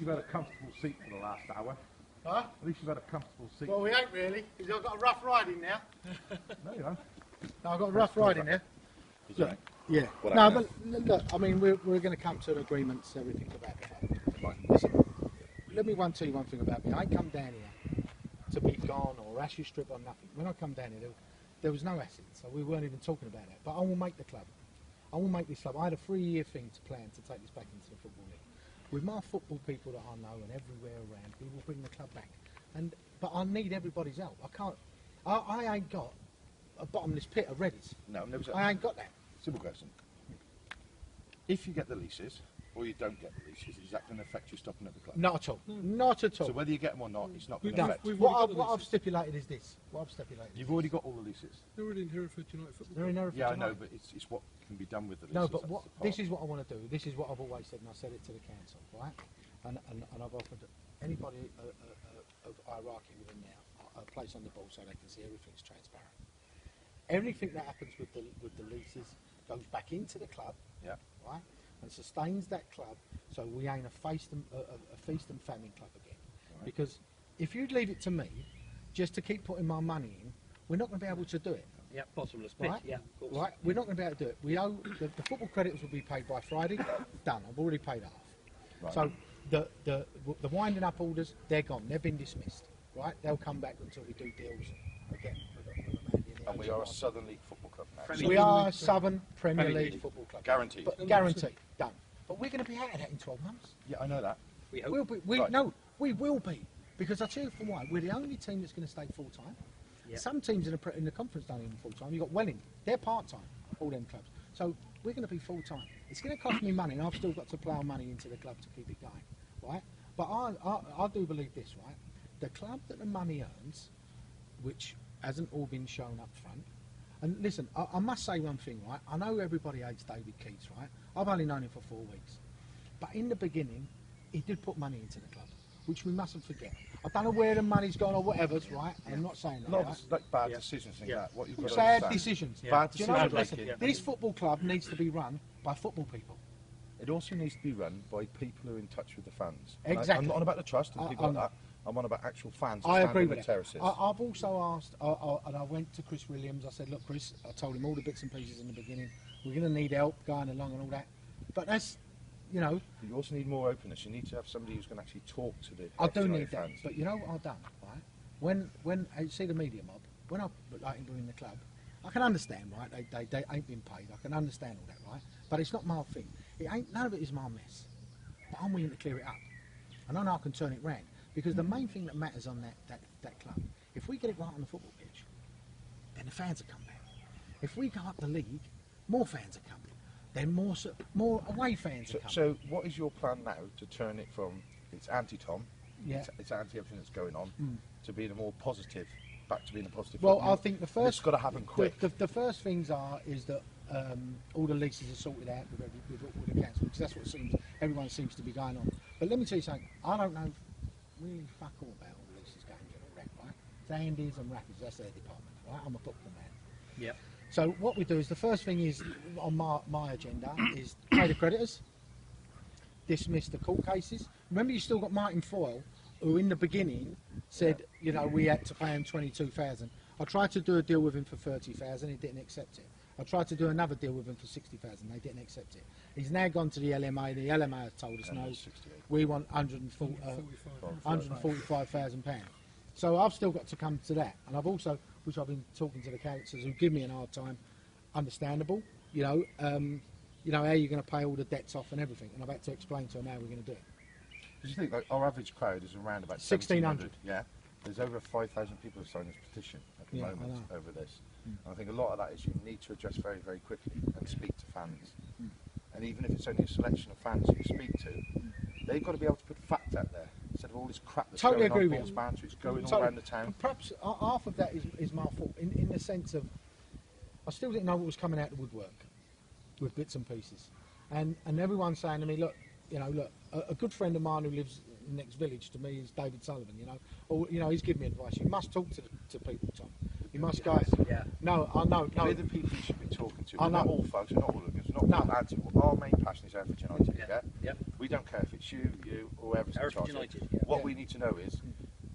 you've had a comfortable seat for the last hour. Huh? At least you've had a comfortable seat. Well, we ain't really, because I've got a rough ride in now. No, you don't. No, I've got a rough ride in there. Look, yeah. No, but look, I mean, we're going to come to agreements, everything about it. Right. Listen, let me tell you one thing about me. I ain't come down here to be gone or ashy strip or nothing. When I come down here, there was no acid, so we weren't even talking about it. But I will make the club. I will make this club. I had a 3-year thing to plan to take this back into the Football League. With my football people that I know and everywhere around, we will bring the club back. But I need everybody's help. I can't. I ain't got a bottomless pit of Reddys. No, never said. I ain't got that. Simple question. If you get the leases, or you don't get the leases, is that going to affect you stopping at the club? Not at all. Not at all. So whether you get them or not, it's not going to affect. What I've stipulated is this. You've already got all the leases. They're already in Hereford United Football Club. They're in Hereford Yeah, I United. know, but it's what can be done with the leases. No, but this is what I want to do. This is what I've always said, and I said it to the council, right? And I've offered anybody of hierarchy within now a place on the ball so they can see everything's transparent. Everything that happens with the leases goes back into the club, yeah, right, and sustains that club. So we ain't a feast and famine club again. Right. Because if you'd leave it to me, just to keep putting my money in, we're not going to be able to do it. Yeah, bottomless pit. Right? Yeah, of course. Right, we're not going to be able to do it. We owe the football creditors will be paid by Friday. Done. I've already paid half. Right. So the winding up orders, they're gone. They've been dismissed. Right, they'll come back until we do deals again. And we are a Southern League football club now. We are a Southern Premier League football club. Guaranteed. But guaranteed. Done. But we're going to be out of that in 12 months. Yeah, I know that. We hope. We'll be, Right. No, we will be. Because I'll tell you for why. We're the only team that's going to stay full-time. Yep. Some teams in the conference don't even full-time. You've got Welling. They're part-time, all them clubs. So we're going to be full-time. It's going to cost me money, and I've still got to plough money into the club to keep it going. Right? But I do believe this, right? The club that the money earns, which hasn't all been shown up front, and listen, I must say one thing, right? I know everybody hates David Keats, right? I've only known him for 4 weeks. But in the beginning, he did put money into the club, which we mustn't forget. I don't know where the money's gone or whatever's, right? I'm not saying that, No, right? it's like bad decisions and that. What you've got to Bad understand. decisions. Bad Do you know decision what? Listen, making. this football club needs to be run by football people. It also needs to be run by people who are in touch with the fans. And Exactly. I'm not on about the trust and people like that. I'm on about actual fans. I agree with the it. terraces. I've also asked, and I went to Chris Williams. I said, look, Chris, I told him all the bits and pieces in the beginning. We're going to need help going along and all that. But that's, you know. You also need more openness. You need to have somebody who's going to actually talk to the I do need fans. that. But you know what I've done, right? When I see the media mob, when I like him in the club, I can understand, right? They ain't been paid. I can understand all that, right? But it's not my thing. None of it is my mess. But I'm willing to clear it up. And I know I can turn it round. Because the main thing that matters on that club, if we get it right on the football pitch, then the fans will come back. If we go up the league, more fans will come. Then more away fans will come. So what is your plan now to turn it from it's anti-Tom, yeah, it's anti everything that's going on, to being a more positive, back to being a positive? Well, I think the first... It's got to happen quick. The first things is that all the leases are sorted out with the council, because that's what everyone seems to be going on. But let me tell you something, I don't know really fuck all about all the leases going to the rec, right? Dandies and Rapids, that's their department, right? I'm a football man. Yep. So what we do is the first thing is on my agenda is pay the creditors, dismiss the court cases. Remember, you still got Martin Foyle, who in the beginning said, you know, we had to pay him 22,000. I tried to do a deal with him for 30,000. He didn't accept it. I tried to do another deal with him for 60,000. They didn't accept it. He's now gone to the LMA. The LMA have told us no. We want £145,000. So I've still got to come to that, and I've also, which I've been talking to the councillors who give me an hard time. Understandable, you know how you're going to pay all the debts off and everything, and I've had to explain to them how we're going to do it. Because you think like our average crowd is around about 1,600. Yeah, there's over 5,000 people who signed this petition at the moment over this. And I think a lot of that is you need to address very, very quickly and speak to fans. And even if it's only a selection of fans you speak to, they've got to be able to put fact out there instead of all this crap that's Totally going agree on with balls you. banter. It's going all around the town. And perhaps half of that is my fault in the sense of I still didn't know what was coming out of the woodwork with bits and pieces, and everyone's saying to me, look, a good friend of mine who lives in the next village to me is David Sullivan, or he's giving me advice. You must talk to people, Tom. You must go. Yeah. No, I know. They're the people you should be talking to. I know. Not all folks, not all of us. not No. add to. Our main passion is Hereford United. Yeah. Yeah. We don't care if it's you, or whoever's in Hereford charge. United. Yeah. What we need to know is,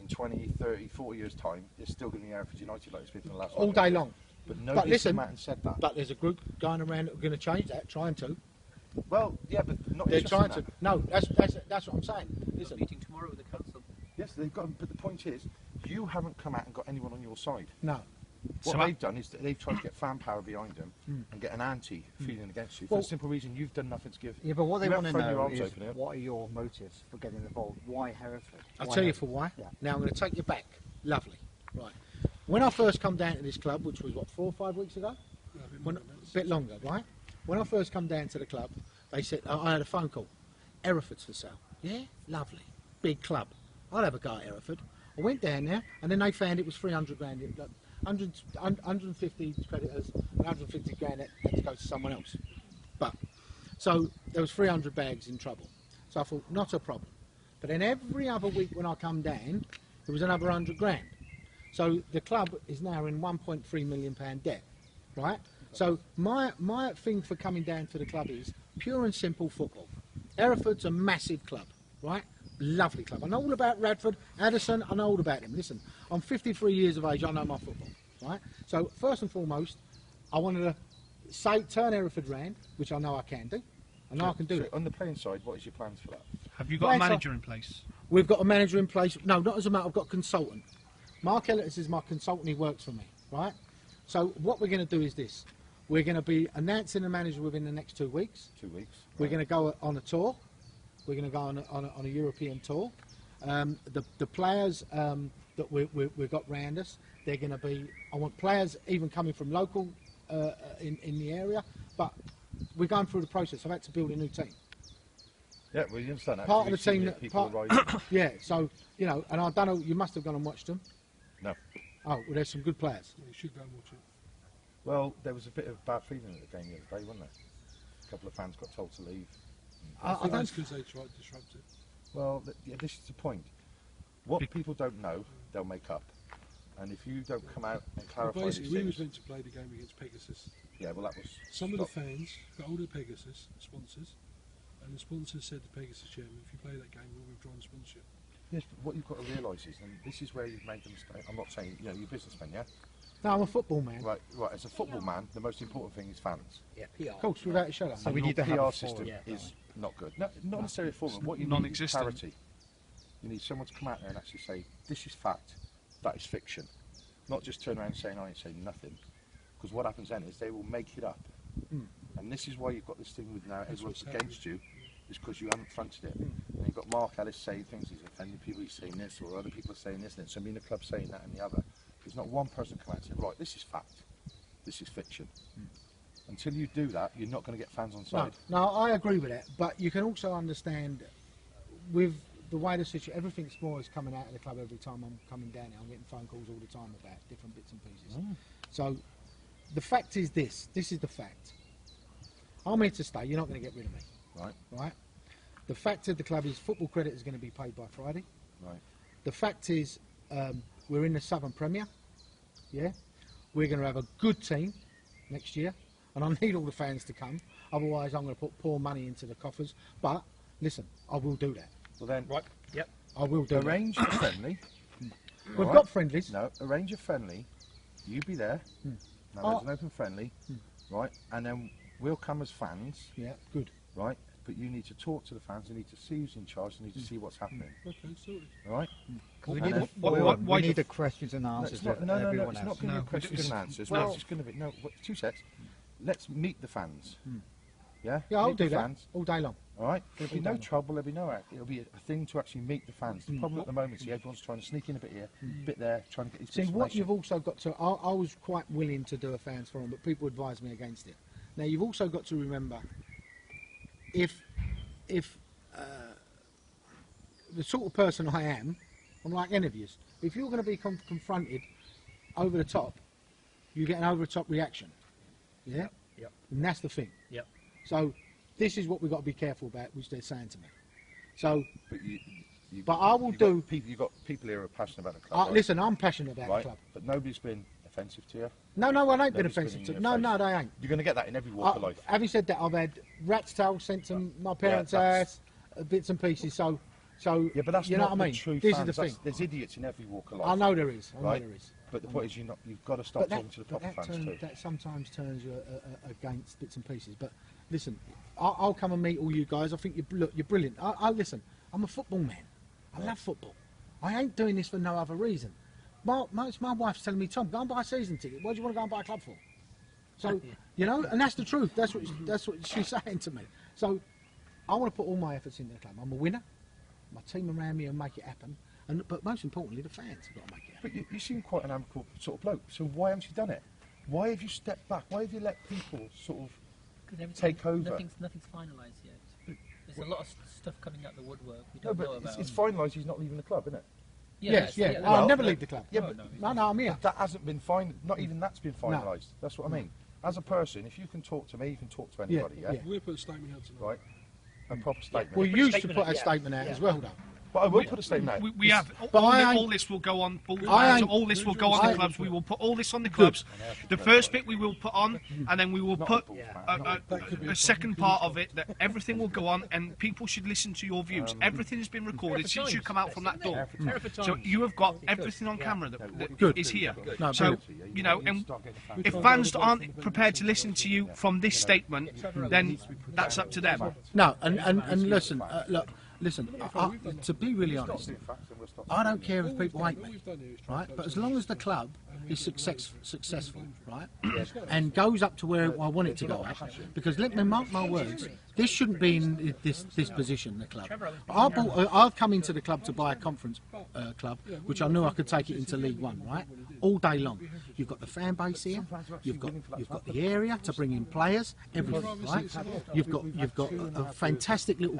in 20, 30, 40 years' time, it's still going to be Hereford United like it's been for the last. All day long. But nobody's listen, come out and said that. But there's a group going around that are going to change that, trying to. Well, yeah, but not They're interested trying in to. that. No, that's what I'm saying. There's a Listen, meeting tomorrow with the council. Yes, they've got. But the point is, you haven't come out and got anyone on your side. no. What they've done is that they've tried to get fan power behind them and get an anti-feeling against you for Well- the simple reason you've done nothing to give. Yeah, but what they You want to haven't thrown your know arms is open here. what are your motives for getting involved? Why Hereford? I'll Why tell you Hereford? for why. Yeah. Now I'm going to take you back. Lovely. Right. When I first come down to this club, which was what, 4 or 5 weeks ago? A bit longer, right? When I first come down to the club, they said I had a phone call. Hereford's for sale. Yeah, lovely, big club. I'll have a go at Hereford. I went down there, and then they found it was 300 grand. 150 creditors, 150 grand had to go to someone else. But so there was 300 bags in trouble. So I thought, not a problem. But then every other week when I come down, there was another 100 grand. So the club is now in 1.3 million pound debt, right? So my thing for coming down to the club is pure and simple football. Hereford's a massive club, right? Lovely club. I know all about Radford, Addison, I know all about them. Listen, I'm 53 years of age, I know my football, right? So first and foremost, I wanted to turn Hereford round, which I know I can do. I know I can do So it. on the playing side, what is your plans for that? Have you got a Right, so- manager in place? We've got a manager in place. No, not as a matter. I've got a consultant. Mark Ellis is my consultant. He works for me, right? So what we're going to do is this. We're going to be announcing a manager within the next 2 weeks. 2 weeks. We're going to go on a tour. We're going to go on a European tour. The players that we've got round us, they're going to be. I want players even coming from local in the area, but we're going through the process. I've had to build a new team. Yeah, well, you understand that. Part of We've the seen team that that- people part- are rising. Yeah. So you know, and I don't know. You must have gone and watched them. No. Oh, well, there's some good players. You should go and watch it. Well, there was a bit of bad feeling at the game the other day, wasn't there? A couple of fans got told to leave. I think don't. that's because they tried to disrupt it. Well, yeah, this is the point. What people don't know, they'll make up. And if you don't come out and Well, clarify these basically, we was things, meant to play the game against Pegasus. yeah, well, that was Some of the stop. fans got hold of Pegasus sponsors, and the sponsors said to Pegasus chairman, "If you play that game, we'll withdraw the sponsorship." Yes, but what you've got to realise is, and this is where you've made the mistake. I'm not saying, you know, you're a businessman, yeah? No, I'm a football man. Right. As a football man, the most important thing is fans. Yeah, PR. Of course, without a shadow. So we Your need to have PR a system Yeah. is not good. No, not necessarily a forum. What you need is Non-existent. clarity. You need someone to come out there and actually say, this is fact, that is fiction. Not just turn around and say, I ain't saying nothing. Because what happens then is they will make it up. And this is why you've got this thing with now everyone's what's against you, is because you haven't fronted it. And you've got Mark Ellis saying things, he's offending people, he's saying this, or other people are saying this, and somebody in the club saying that and the other. There's not one person come out and say, right, this is fact, this is fiction. Until you do that, you're not going to get fans on No, side. no, I agree with that. But you can also understand with the way the situation, everything small is coming out of the club every time I'm coming down here. I'm getting phone calls all the time about different bits and pieces. So the fact is this is the fact. I'm here to stay. You're not going to get rid of me. Right. Right? The fact of the club is football credit is going to be paid by Friday. Right. The fact is we're in the Southern Premier. Yeah? We're going to have a good team next year. And I need all the fans to come. Otherwise, I'm going to pour money into the coffers. But, listen, I will do that. Well then, Right. Yep. I will do that. arrange a friendly. We've Alright? got friendlies. No, arrange a friendly. You be there. Now Oh. there's an open friendly, right? And then we'll come as fans, Yeah, good. right? But you need to talk to the fans. You need to see who's in charge. You need to see what's happening. Okay, sorted. All right? We And need, then- we need the questions and No, answers it's not, that no, everyone it's has. not going to No, be questions it's- and answers. well- Well, it's just going to be 2 secs. Let's meet the fans. Yeah. Yeah, I'll Meet do the that fans. all day long. All right. There'll be All no day long. trouble. There'll be no. It'll be a thing to actually meet the fans. The problem at the moment is everyone's trying to sneak in a bit here, a bit there, trying to get these. See, bits of what information. you've also got to... I was quite willing to do a fans forum, but people advised me against it. Now, you've also got to remember, if the sort of person I am, I'm like any of you. If you're going to be confronted over the top, you get an over the top reaction. Yeah? Yep. And that's the thing. Yep. So this is what we've got to be careful about, which they're saying to me. So, But I will you've do- Got people, you've got people here who are passionate about the club. right? listen, I'm passionate about right? the club. But nobody's been offensive to you? No, I ain't been Nobody's offensive been to. in No, your face. they ain't. You're going to get that in every walk of life. Having said that, I've had rat's tail sent to my parents' that's- house, bits and pieces. So Yeah, but that's you know not what I mean. the true This fans. is the thing. There's idiots in every walk of life. I know there is. I know Right? there is. But the point is, you've got to stop But talking to the proper fans too. that sometimes turns you against bits and pieces. But listen, I'll come and meet all you guys. I think you're brilliant. I listen. I'm a football man. I love football. I ain't doing this for no other reason. My wife's telling me, Tom, go and buy a season ticket. What do you want to go and buy a club for? So you know, and that's the truth. That's what she's saying to me. So I want to put all my efforts into the club. I'm a winner. My team around me will make it happen. But most importantly, the fans have got to make it happen. But you seem quite an amicable sort of bloke. So why haven't you done it? Why have you stepped back? Why have you let people sort of take over? Nothing's finalised yet. There's a lot of stuff coming out the woodwork we No, don't but know about. it's finalised. He's not leaving the club, isn't it? Yes. Yeah. I'll never leave the club. Yeah, No, but no. No, I'm here. that hasn't been not even that's been finalised. That's what I mean. As a person, if you can talk to me, you can talk to anybody. Yeah. yeah. We'll put a statement out tonight. Right. A proper statement. Well, you used to put a statement out as well, though. But I will put a statement out. We have But all this will go on. All this will go on the clubs. We will put all this on the clubs. The first bit we will put on, and then we will put a second part of it that everything will go on, and people should listen to your views. Everything has been recorded since you come out from that door. So you have got everything on camera that is here. No, So you know, and if fans aren't prepared to listen to you from this statement, then that's up to them. No, and listen, look. Listen, to be really honest, I don't care if people hate me, right? But as long as the club is successful, right, and goes up to where I want it to go up, because let me mark my words, this shouldn't be in this position, the club. I've come into the club to buy a conference club, which I knew I could take it into League One, right? All day long. You've got the fan base here, you've got the area to bring in players, everything, right? You've got a fantastic little